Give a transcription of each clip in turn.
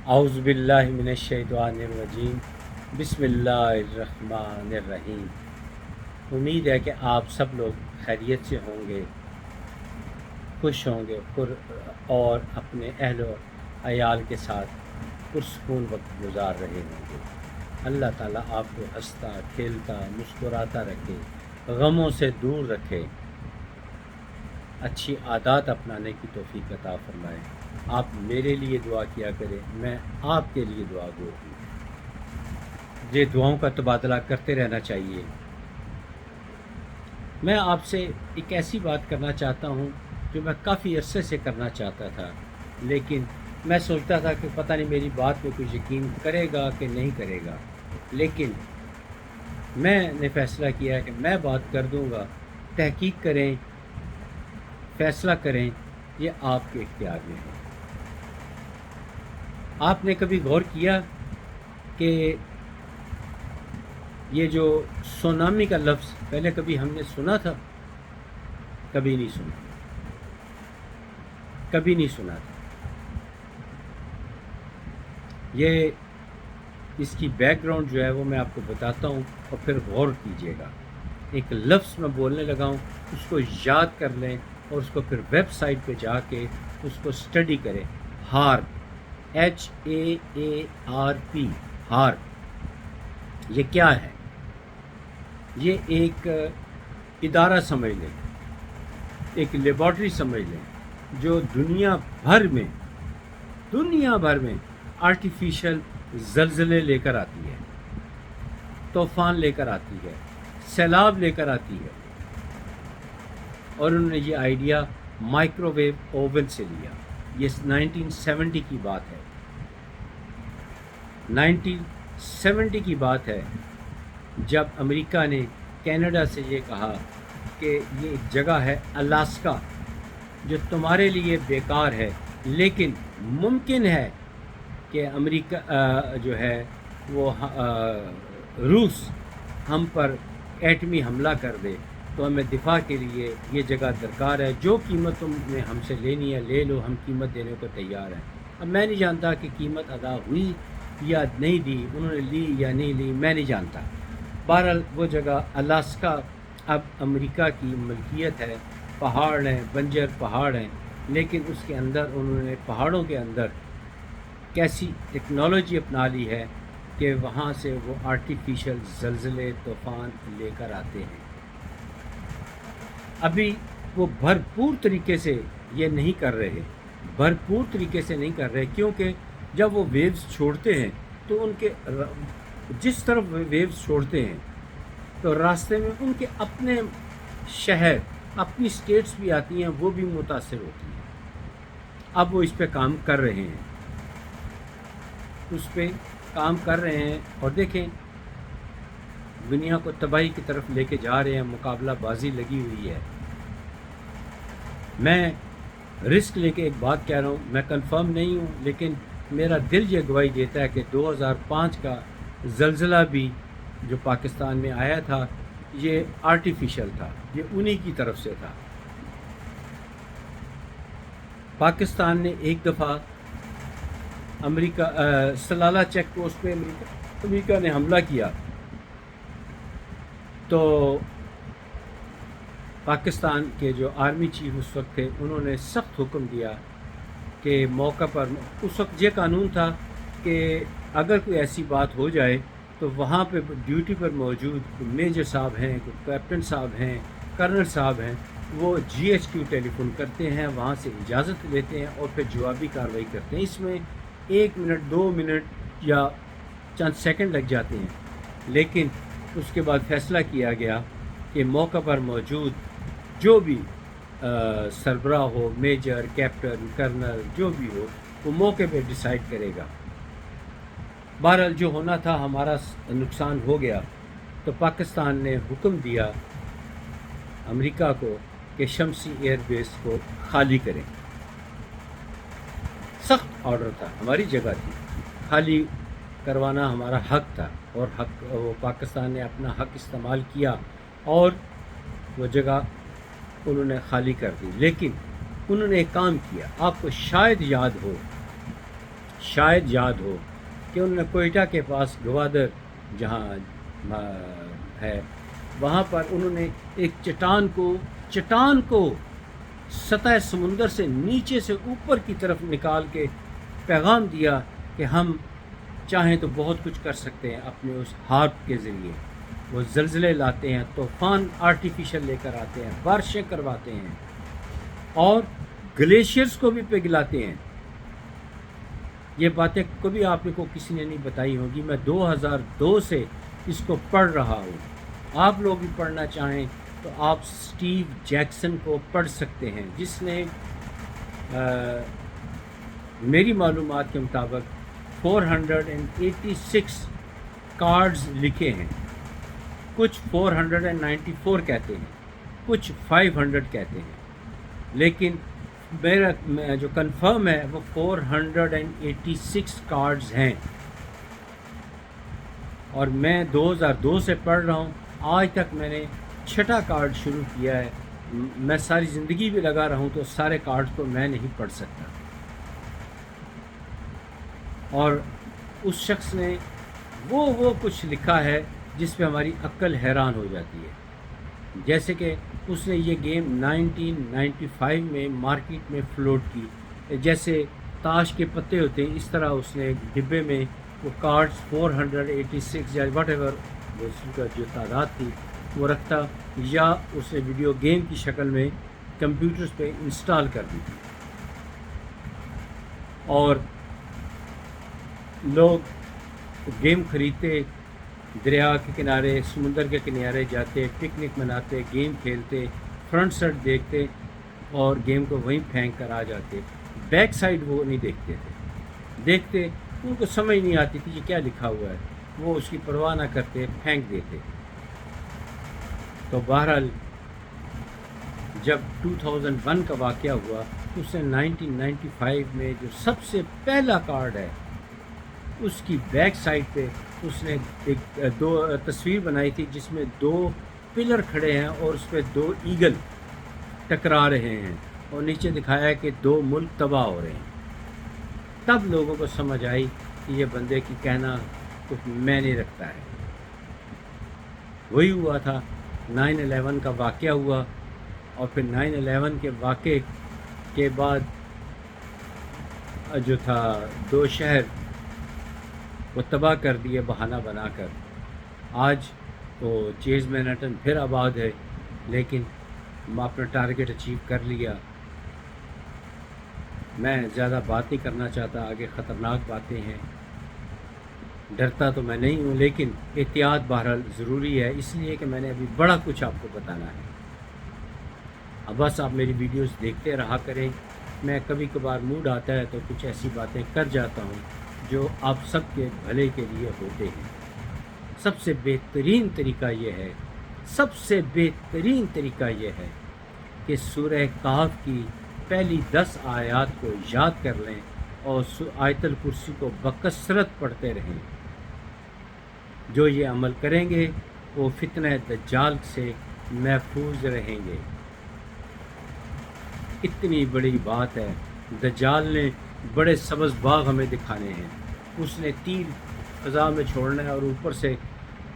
اعوذ باللہ من الشیطان الرجیم بسم اللہ الرحمن الرحیم۔ امید ہے کہ آپ سب لوگ خیریت سے ہوں گے، خوش ہوں گے اور اپنے اہل و عیال کے ساتھ پرسکون وقت گزار رہے ہوں گے۔ اللہ تعالیٰ آپ کو ہنستا کھیلتا مسکراتا رکھے، غموں سے دور رکھے، اچھی عادات اپنانے کی توفیق عطا فرمائے۔ آپ میرے لیے دعا کیا کریں، میں آپ کے لیے دعا گو ہوں۔ یہ دعاؤں کا تبادلہ کرتے رہنا چاہیے۔ میں آپ سے ایک ایسی بات کرنا چاہتا ہوں جو میں کافی عرصے سے کرنا چاہتا تھا، لیکن میں سوچتا تھا کہ پتہ نہیں میری بات پہ کوئی یقین کرے گا کہ نہیں کرے گا، لیکن میں نے فیصلہ کیا کہ میں بات کر دوں گا۔ تحقیق کریں، فیصلہ کریں، یہ آپ کے اختیار میں ہے۔ آپ نے کبھی غور کیا کہ یہ جو سونامی کا لفظ پہلے کبھی ہم نے سنا تھا؟ کبھی نہیں سنا، کبھی نہیں سنا تھا۔ یہ اس کی بیک گراؤنڈ جو ہے وہ میں آپ کو بتاتا ہوں اور پھر غور کیجیے گا۔ ایک لفظ میں بولنے لگا ہوں، اس کو یاد کر لیں اور اس کو پھر ویب سائٹ پہ جا کے اس کو اسٹڈی کریں۔ ہارپ، HAARP، ہارپ، یہ کیا ہے؟ یہ ایک ادارہ سمجھ لیں، ایک لیبارٹری سمجھ لیں جو دنیا بھر میں آرٹیفیشل زلزلے لے کر آتی ہے، طوفان لے کر آتی ہے، سیلاب لے کر آتی ہے۔ اور انہوں نے یہ آئیڈیا مائکرو ویو اوون سے لیا۔ یہ 1970 کی بات ہے، 1970 کی بات ہے، جب امریکہ نے کینیڈا سے یہ کہا کہ یہ ایک جگہ ہے الاسکا جو تمہارے لیے بیکار ہے، لیکن ممکن ہے کہ امریکہ جو ہے وہ روس ہم پر ایٹمی حملہ کر دے، تو ہمیں دفاع کے لیے یہ جگہ درکار ہے۔ جو قیمت تم نے ہم سے لینی ہے لے لو، ہم قیمت دینے کو تیار ہیں۔ اب میں نہیں جانتا کہ قیمت ادا ہوئی یا نہیں دی، انہوں نے لی یا نہیں لی، میں نہیں جانتا۔ بہرحال وہ جگہ الاسکا اب امریکہ کی ملکیت ہے، پہاڑ ہیں، بنجر پہاڑ ہیں، لیکن اس کے اندر انہوں نے پہاڑوں کے اندر کیسی ٹیکنالوجی اپنا لی ہے کہ وہاں سے وہ آرٹیفیشل زلزلے طوفان لے کر آتے ہیں۔ ابھی وہ بھرپور طریقے سے یہ نہیں کر رہے، کیونکہ جب وہ ویوز چھوڑتے ہیں تو ان کے جس طرف ویوز چھوڑتے ہیں تو راستے میں ان کے اپنے شہر، اپنی سٹیٹس بھی آتی ہیں، وہ بھی متاثر ہوتی ہیں۔ اب وہ اس پہ کام کر رہے ہیں، اور دیکھیں دنیا کو تباہی کی طرف لے کے جا رہے ہیں، مقابلہ بازی لگی ہوئی ہے۔ میں رسک لے کے ایک بات کہہ رہا ہوں، میں کنفرم نہیں ہوں، لیکن میرا دل یہ گواہی دیتا ہے کہ 2005 کا زلزلہ بھی جو پاکستان میں آیا تھا یہ آرٹیفیشل تھا، یہ انہی کی طرف سے تھا۔ پاکستان نے ایک دفعہ سلالہ چیک پوسٹ پہ امریکہ نے حملہ کیا تو پاکستان کے جو آرمی چیف اس وقت تھے، انہوں نے سخت حکم دیا کہ موقع پر، اس وقت یہ قانون تھا کہ اگر کوئی ایسی بات ہو جائے تو وہاں پہ ڈیوٹی پر موجود میجر صاحب ہیں، کیپٹن صاحب ہیں، کرنل صاحب ہیں، وہ GHQ ٹیلی فون کرتے ہیں، وہاں سے اجازت لیتے ہیں اور پھر جوابی کارروائی کرتے ہیں۔ اس میں 1 منٹ 2 منٹ یا چند سیکنڈ لگ جاتے ہیں، لیکن اس کے بعد فیصلہ کیا گیا کہ موقع پر موجود جو بھی سربراہ ہو، میجر، کیپٹن، کرنل، جو بھی ہو، وہ موقع پہ ڈیسائیڈ کرے گا۔ بہرحال جو ہونا تھا، ہمارا نقصان ہو گیا، تو پاکستان نے حکم دیا امریکہ کو کہ شمسی ایئر بیس کو خالی کریں۔ سخت آرڈر تھا، ہماری جگہ تھی، خالی کروانا ہمارا حق تھا، اور وہ پاکستان نے اپنا حق استعمال کیا اور وہ جگہ انہوں نے خالی کر دی۔ لیکن انہوں نے ایک کام کیا، آپ کو شاید یاد ہو شاید یاد ہو کہ انہوں نے کوئٹہ کے پاس گوادر جہاں ہے وہاں پر انہوں نے ایک چٹان کو سطح سمندر سے نیچے سے اوپر کی طرف نکال کے پیغام دیا کہ ہم چاہیں تو بہت کچھ کر سکتے ہیں اپنے اس ہارپ کے ذریعے. وہ زلزلے لاتے ہیں، طوفان آرٹیفیشل لے کر آتے ہیں، بارشیں کرواتے ہیں اور گلیشیئرز کو بھی پگھلاتے ہیں. یہ باتیں کبھی آپ کو کسی نے نہیں بتائی ہوگی. میں 2002 سے اس کو پڑھ رہا ہوں. آپ لوگ بھی پڑھنا چاہیں تو آپ سٹیو جیکسن کو پڑھ سکتے ہیں، جس نے میری معلومات کے مطابق 486 کارڈز لکھے ہیں. کچھ 494 کہتے ہیں، کچھ 500 کہتے ہیں، لیکن میرا جو کنفرم ہے وہ 486 کارڈز ہیں. اور میں 2002 سے پڑھ رہا ہوں. آج تک میں نے 6 کارڈ شروع کیا ہے. میں ساری زندگی بھی لگا رہا ہوں تو سارے کارڈز کو میں نہیں پڑھ سکتا. اور اس شخص نے وہ کچھ لکھا ہے جس پہ ہماری عقل حیران ہو جاتی ہے. جیسے کہ اس نے یہ گیم 1995 میں مارکیٹ میں فلوٹ کی. جیسے تاش کے پتے ہوتے ہیں اس طرح اس نے ڈبے میں وہ کارڈز 486 یا واٹ ایور اس کا جو تعداد تھی وہ رکھتا، یا اس نے ویڈیو گیم کی شکل میں کمپیوٹرز پہ انسٹال کر دی تھی. اور لوگ گیم خریدتے، دریا کے کنارے، سمندر کے کنارے جاتے، پکنک مناتے، گیم کھیلتے، فرنٹ سائڈ دیکھتے اور گیم کو وہیں پھینک کر آ جاتے. بیک سائڈ وہ نہیں دیکھتے تھے. دیکھتے ان کو سمجھ نہیں آتی تھی یہ کیا لکھا ہوا ہے، وہ اس کی پرواہ نہ کرتے، پھینک دیتے. تو بہرحال جب 2001 کا واقعہ ہوا تو اس نے 1995 میں جو سب سے پہلا کارڈ ہے اس کی بیک سائڈ پہ اس نے ایک 2 تصویر بنائی تھی جس میں 2 پلر کھڑے ہیں اور اس پہ 2 ایگل ٹکرا رہے ہیں اور نیچے دکھایا ہے کہ 2 ملک تباہ ہو رہے ہیں. تب لوگوں کو سمجھ آئی کہ یہ بندے کی کہنا کچھ میں نہیں رکھتا ہے. وہی ہوا تھا. 9/11 کا واقعہ ہوا اور پھر 9/11 کے واقعے کے بعد جو تھا 2 شہر وہ تباہ کر دیے بہانہ بنا کر. آج تو چیز مینہٹن پھر آباد ہے، لیکن ہم اپنا ٹارگٹ اچیو کر لیا. میں زیادہ بات نہیں کرنا چاہتا، آگے خطرناک باتیں ہیں. ڈرتا تو میں نہیں ہوں لیکن احتیاط بہرحال ضروری ہے، اس لیے کہ میں نے ابھی بڑا کچھ آپ کو بتانا ہے. اب بس آپ میری ویڈیوز دیکھتے رہا کریں. میں کبھی کبھار موڈ آتا ہے تو کچھ ایسی باتیں کر جاتا ہوں جو آپ سب کے بھلے کے لیے ہوتے ہیں. سب سے بہترین طریقہ یہ ہے کہ سورہ کہف کی پہلی 10 آیات کو یاد کر لیں اور آیت الکرسی کو بکثرت پڑھتے رہیں. جو یہ عمل کریں گے وہ فتنہ دجال سے محفوظ رہیں گے. اتنی بڑی بات ہے. دجال نے بڑے سبز باغ ہمیں دکھانے ہیں. اس نے تیر فضا میں چھوڑنا ہے اور اوپر سے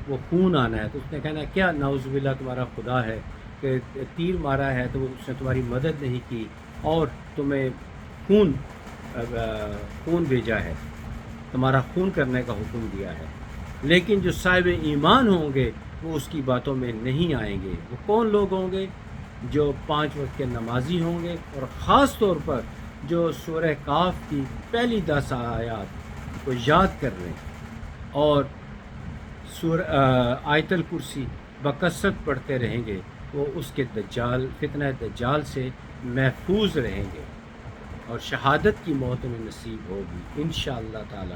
وہ خون آنا ہے تو اس نے کہنا کیا نعوذ باللہ تمہارا خدا ہے کہ تیر مارا ہے تو اس نے تمہاری مدد نہیں کی اور تمہیں خون بھیجا ہے، تمہارا خون کرنے کا حکم دیا ہے. لیکن جو صاحب ایمان ہوں گے وہ اس کی باتوں میں نہیں آئیں گے. وہ کون لوگ ہوں گے؟ جو 5 وقت کے نمازی ہوں گے اور خاص طور پر جو سورہ کہف کی پہلی 10 آیات کو یاد کر لیں اور آیت الکرسی بکثرت پڑھتے رہیں گے، وہ اس کے فتنہ دجال سے محفوظ رہیں گے اور شہادت کی موت میں نصیب ہوگی انشاءاللہ تعالی.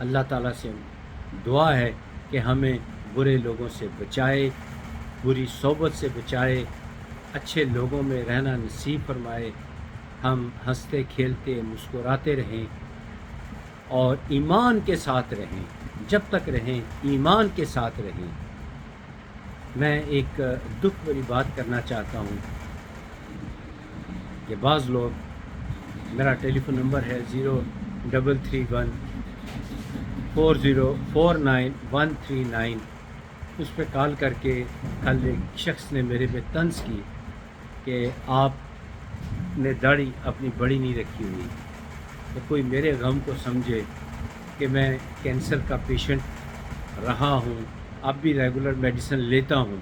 اللہ تعالیٰ سے دعا ہے کہ ہمیں برے لوگوں سے بچائے، بری صحبت سے بچائے، اچھے لوگوں میں رہنا نصیب فرمائے. ہم ہنستے کھیلتے مسکراتے رہیں اور ایمان کے ساتھ رہیں. جب تک رہیں ایمان کے ساتھ رہیں. میں ایک دکھ بھری بات کرنا چاہتا ہوں کہ بعض لوگ، میرا ٹیلی فون نمبر ہے 3314049 اس پہ کال کر کے کل ایک شخص نے میرے پہ طنز کی کہ آپ نے داڑھی اپنی بڑی نہیں رکھی ہوئی، تو کوئی میرے غم کو سمجھے کہ میں کینسر کا پیشنٹ رہا ہوں، اب بھی ریگولر میڈیسن لیتا ہوں،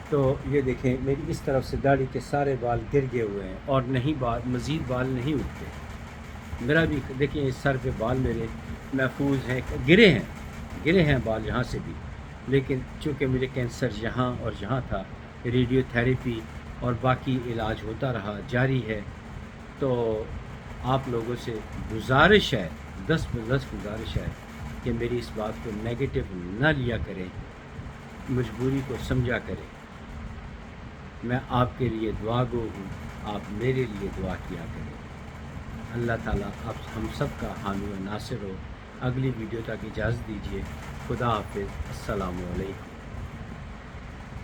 تو یہ دیکھیں میری اس طرف سے داڑھی کے سارے بال گر گئے ہوئے ہیں اور نہیں مزید بال نہیں اٹھتے۔ میرا بھی دیکھیں اس سر پہ بال میرے محفوظ ہیں، گرے ہیں بال یہاں سے بھی، لیکن چونکہ مجھے کینسر یہاں اور یہاں تھا، ریڈیو تھیریپی اور باقی علاج ہوتا رہا، جاری ہے۔ تو آپ لوگوں سے گزارش ہے، 10 گزارش ہے کہ میری اس بات کو نیگیٹو نہ لیا کریں، مجبوری کو سمجھا کریں۔ میں آپ کے لیے دعا گو ہوں، آپ میرے لیے دعا کیا کریں۔ اللہ تعالیٰ آپ ہم سب کا حامی و ناصر ہو۔ اگلی ویڈیو تک اجازت دیجیے۔ خدا حافظ، السلام علیکم۔